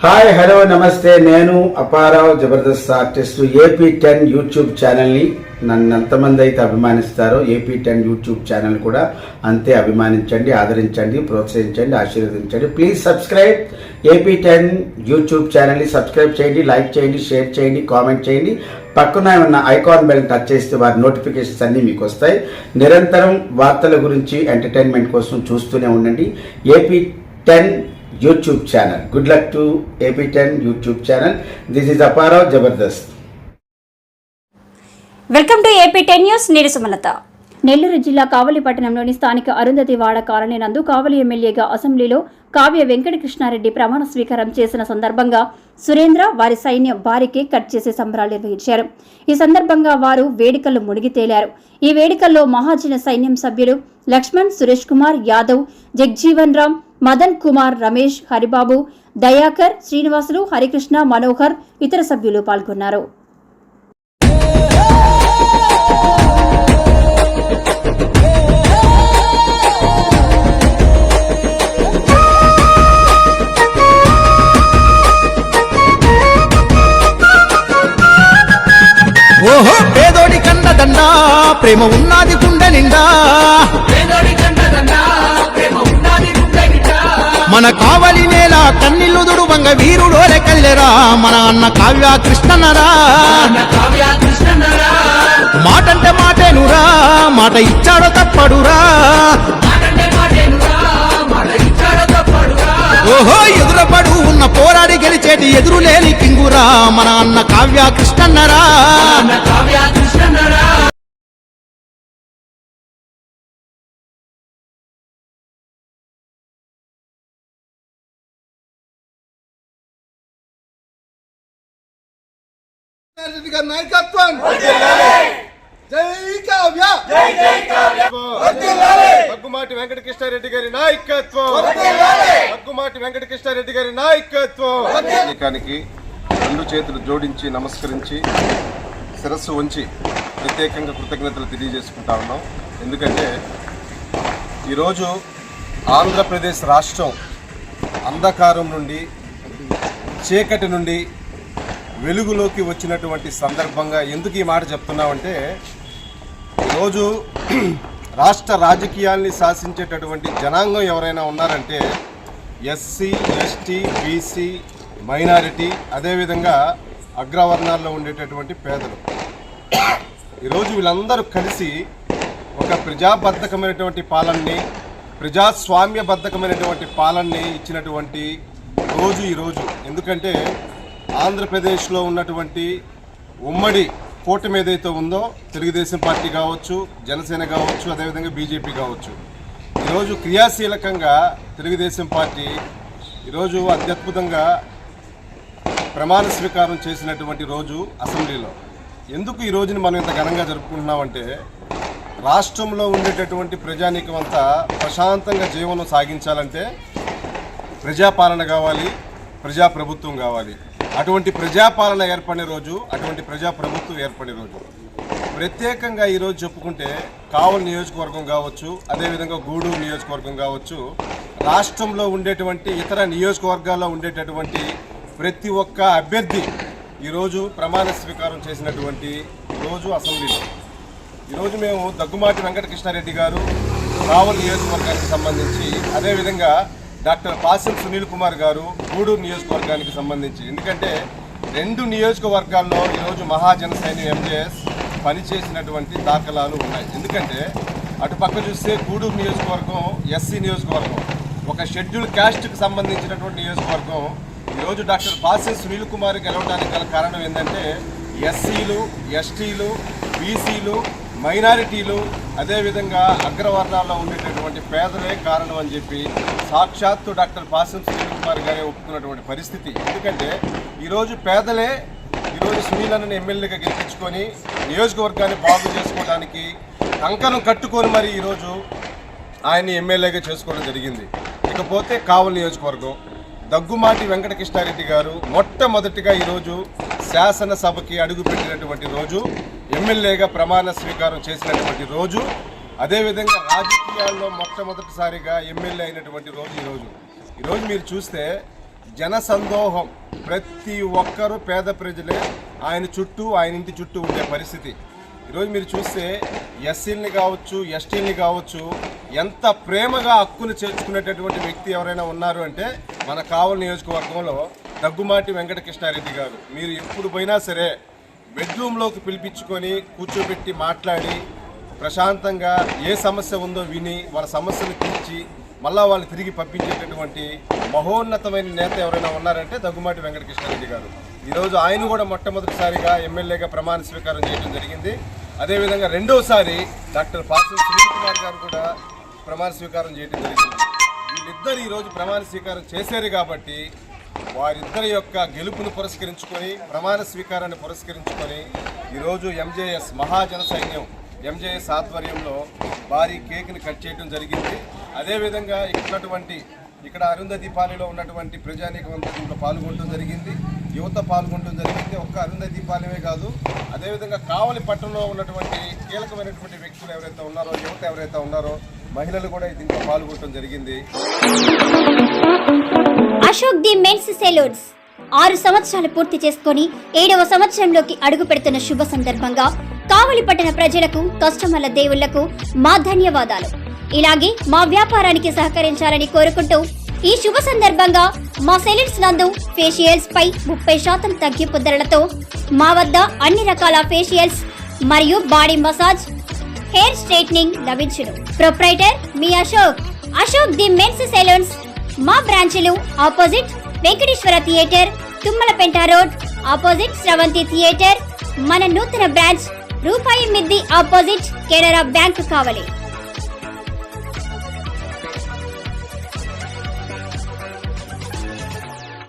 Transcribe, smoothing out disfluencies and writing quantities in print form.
Hi hello నమస్తే. నేను Apparao Jabardasth artist. AP10 YouTube ఛానల్ని నన్ను ఎంతమంది అయితే అభిమానిస్తారో AP10 యూట్యూబ్ ఛానల్ కూడా అంతే అభిమానించండి, ఆదరించండి, ప్రోత్సహించండి, ఆశీర్వదించండి. ప్లీజ్ సబ్స్క్రైబ్ AP10 యూట్యూబ్ ఛానల్ని సబ్స్క్రైబ్ చేయండి, లైక్ చేయండి, షేర్ చేయండి, కామెంట్ చేయండి. పక్కన ఏమన్నా ఐకాన్ బెల్ టచ్ చేస్తే వారి నోటిఫికేషన్స్ అన్నీ మీకు వస్తాయి. నిరంతరం వార్తల గురించి ఎంటర్టైన్మెంట్ కోసం చూస్తూనే ఉండండి AP10 YouTube channel. Good luck to AP10 YouTube channel. This is Aparav Jabardast. Welcome to AP10 news. నేను సుమలత. నెల్లూరు జిల్లా కావలి పట్టణంలోని స్థానిక అరుంధతివాడ కాలనీ నందు కావలి ఎమ్మెల్యేగా అసెంబ్లీలో కావ్య వెంకటకృష్ణారెడ్డి ప్రమాణ స్వీకారం చేసిన సందర్భంగా సురేంద్ర వారి సైన్యం భారీ కేక్ కట్ చేసే సంబరాలు నిర్వహించారు. ఈ సందర్భంగా వారు వేడుకల్లో మునిగి తేలారు. ఈ వేడుకల్లో మహాజన సైన్యం సభ్యులు లక్ష్మణ్, సురేష్ కుమార్ యాదవ్, జగ్జీవన్ రామ్, మదన్ కుమార్, రమేష్, హరిబాబు, దయాకర్, శ్రీనివాసులు, హరికృష్ణ, మనోహర్ ఇతర సభ్యులు పాల్గొన్నారు. ఓహో పేదోడి కన్నదండ ప్రేమ ఉన్నది గుండె నిండా, మన కావలి నేల కన్నీళ్లు దుడువంగ వీరుడోలే కల్లెరా మన అన్న కావ్య కృష్ణన్నరా. మాటంటే మాటేనురా, మాట ఇచ్చాడో తప్పడురా. ఓహో ఎదురపడు ఉన్న పోరాడి గెలిచేటి ఎదురులేని కింగురా మన అన్న కావ్య కృష్ణన్నరా. నాయకత్వం జై కావ్య, దగ్గుమాటి వెంకటకృష్ణారెడ్డి గారి నాయకత్వం, దగ్గుమాటి వెంకటకృష్ణారెడ్డి గారి నాయకత్వం. రెండు చేతులు జోడించి నమస్కరించి శిరస్సు ఉంచి ప్రత్యేకంగా కృతజ్ఞతలు తెలియజేసుకుంటా ఉన్నాం. ఎందుకంటే ఈరోజు ఆంధ్రప్రదేశ్ రాష్ట్రం అంధకారం నుండి, చీకటి నుండి వెలుగులోకి వచ్చినటువంటి సందర్భంగా ఎందుకు ఈ మాట చెప్తున్నామంటే, ఈరోజు రాష్ట్ర రాజకీయాల్ని శాసించేటటువంటి జనాంగం ఎవరైనా ఉన్నారంటే SC, ST, BC, మైనారిటీ, అదేవిధంగా అగ్రవర్ణాల్లో ఉండేటటువంటి పేదలు. ఈరోజు వీళ్ళందరూ కలిసి ఒక ప్రజాబద్ధకమైనటువంటి పాలనని, ప్రజాస్వామ్యబద్ధకమైనటువంటి పాలనని ఇచ్చినటువంటి రోజు ఈరోజు. ఎందుకంటే ఆంధ్రప్రదేశ్లో ఉన్నటువంటి ఉమ్మడి కూటమి ఏదైతే ఉందో, తెలుగుదేశం పార్టీ కావచ్చు, జనసేన కావచ్చు, అదేవిధంగా బీజేపీ కావచ్చు, ఈరోజు క్రియాశీలకంగా తెలుగుదేశం పార్టీ ఈరోజు అత్యద్భుతంగా ప్రమాణ స్వీకారం చేసినటువంటి రోజు అసెంబ్లీలో. ఎందుకు ఈ రోజుని మనం ఇంత ఘనంగా జరుపుకుంటున్నామంటే, రాష్ట్రంలో ఉండేటటువంటి ప్రజానీకం అంతా ప్రశాంతంగా జీవనం సాగించాలంటే ప్రజాపాలన కావాలి, ప్రజాప్రభుత్వం కావాలి. అటువంటి ప్రజాపాలన ఏర్పడిన రోజు, అటువంటి ప్రజాప్రభుత్వం ఏర్పడిన రోజు. ప్రత్యేకంగా ఈరోజు చెప్పుకుంటే కావలి నియోజకవర్గం కావచ్చు, అదేవిధంగా గూడూరు నియోజకవర్గం కావచ్చు, రాష్ట్రంలో ఉండేటువంటి ఇతర నియోజకవర్గాల్లో ఉండేటటువంటి ప్రతి ఒక్క అభ్యర్థి ఈరోజు ప్రమాణ స్వీకారం చేసినటువంటి రోజు అసెంబ్లీలో. ఈరోజు మేము దగ్గుమాటి వెంకటకృష్ణారెడ్డి గారు కావలి నియోజకవర్గానికి సంబంధించి, అదేవిధంగా డాక్టర్ పాసిం సునీల్ కుమార్ గారు గూడూరు నియోజకవర్గానికి సంబంధించి, ఎందుకంటే రెండు నియోజకవర్గాల్లో ఈరోజు మహాజన సైన్యం MJS పనిచేసినటువంటి దాఖలాలు ఉన్నాయి. ఎందుకంటే అటుపక్క చూస్తే గూడూరు నియోజకవర్గం SC నియోజకవర్గం, ఒక షెడ్యూల్ క్యాస్ట్కి సంబంధించినటువంటి నియోజకవర్గం. ఈరోజు డాక్టర్ పాసిం సునీల్ కుమార్ గెలవడానికి గల కారణం ఏంటంటే SCలు, STలు, BCలు, మైనారిటీలు, అదేవిధంగా అగ్రవర్ణాల్లో ఉండేటటువంటి పేదలే కారణం అని చెప్పి సాక్షాత్తు డాక్టర్ పాసిం సునీల్ కుమార్ గారే ఒప్పుకున్నటువంటి పరిస్థితి. ఎందుకంటే ఈరోజు పేదలే ఈరోజు సునీల్ అన్నని ఎమ్మెల్యేగా గెలిపించుకొని నియోజకవర్గాన్ని బాగు చేసుకోవడానికి కంకణం కట్టుకొని మరి ఈరోజు ఆయన్ని ఎమ్మెల్యేగా చేసుకోవడం జరిగింది. ఇకపోతే కావలి నియోజకవర్గం, దగ్గుమాటి వెంకటకృష్ణారెడ్డి గారు మొట్టమొదటిగా ఈరోజు శాసనసభకి అడుగుపెట్టినటువంటి రోజు, ఎమ్మెల్యేగా ప్రమాణ స్వీకారం చేసినటువంటి రోజు, అదేవిధంగా రాజకీయాల్లో మొట్టమొదటిసారిగా ఎమ్మెల్యే అయినటువంటి రోజు ఈరోజు. ఈరోజు మీరు చూస్తే జనసందోహం, ప్రతి ఒక్కరూ పేద ప్రజలే ఆయన ఇంటి చుట్టూ ఉండే పరిస్థితి. ఈరోజు మీరు చూస్తే ఎస్సీలని కావచ్చు, ఎస్టీలని కావచ్చు, ఎంత ప్రేమగా హక్కును చేర్చుకునేటటువంటి వ్యక్తి ఎవరైనా ఉన్నారు అంటే మన కావలి నియోజకవర్గంలో దగ్గుమాటి వెంకటకృష్ణారెడ్డి గారు. మీరు ఎప్పుడు పోయినా సరే బెడ్రూమ్లోకి పిలిపించుకొని కూర్చోబెట్టి మాట్లాడి ప్రశాంతంగా ఏ సమస్య ఉందో విని వాళ్ళ సమస్యలు తీర్చి మళ్ళా వాళ్ళు తిరిగి పంపించేటటువంటి మహోన్నతమైన నేత ఎవరైనా ఉన్నారంటే దగ్గుమాటి వెంకటకృష్ణారెడ్డి గారు. ఈరోజు ఆయన కూడా మొట్టమొదటిసారిగా ఎమ్మెల్యేగా ప్రమాణ స్వీకారం చేయడం జరిగింది. అదేవిధంగా రెండోసారి డాక్టర్ పాసం సునీల్ కుమార్ గారు కూడా ప్రమాణ స్వీకారం చేయడం జరిగింది. వీళ్ళిద్దరు ఈరోజు ప్రమాణ స్వీకారం చేశారు కాబట్టి వారిద్దరి యొక్క గెలుపును పురస్కరించుకొని, ప్రమాణ స్వీకారాన్ని పురస్కరించుకొని ఈరోజు ఎంజేఎస్ మహాజన సైన్యం ఎంజేఎస్ ఆధ్వర్యంలో భారీ కేక్ని కట్ చేయడం జరిగింది. అదేవిధంగా ఇక్కడ అరుంధతి పాలెలో ఉన్నటువంటి ప్రజానీకం అంతా దీంట్లో పాల్గొనడం జరిగింది, యువత పాల్గొనడం జరిగింది. ఒక్క అరుంధతి పాలెమే కాదు, అదేవిధంగా కావలి పట్టణంలో ఉన్నటువంటి కీలకమైనటువంటి వ్యక్తులు ఎవరైతే ఉన్నారో, యువత ఎవరైతే ఉన్నారో, మహిళలు కూడా దీంట్లో పాల్గొనడం జరిగింది. అశోక్ ది మెన్స్ సెలూన్స్ 6 సంవత్సరాలు పూర్తి చేసుకొని 7వ సంవత్సరంలోకి అడుగు పెడుతున్న శుభ సందర్భంగా కావలి పట్టణ ప్రజలకు, కస్టమర్ల దేవుళ్లకు మా ధన్యవాదాలు. ఇలాగే మా వ్యాపారానికి సహకరించాలని కోరుకుంటూ ఈ శుభ సందర్భంగా మా సెలూన్స్ నందు ఫేషియల్స్ పై 30% తగ్గింపు ధరలతో మా వద్ద అన్ని రకాల ఫేషియల్స్ మరియు బాడీ మసాజ్, హెయిర్ స్ట్రైట్నింగ్ లభించును. ప్రొప్రైటర్ మీ అశోక్ ది మెన్స్ సెలూన్స్. మా బ్రాంచ్లు opposite Venkateswara theatre, Tummalapenta road opposite Sravanthi theatre. మన నూతన బ్రాంచ్ రూపాయి మిద్ది ఆపోజిట్ కెనరా బ్యాంక్ కావలి.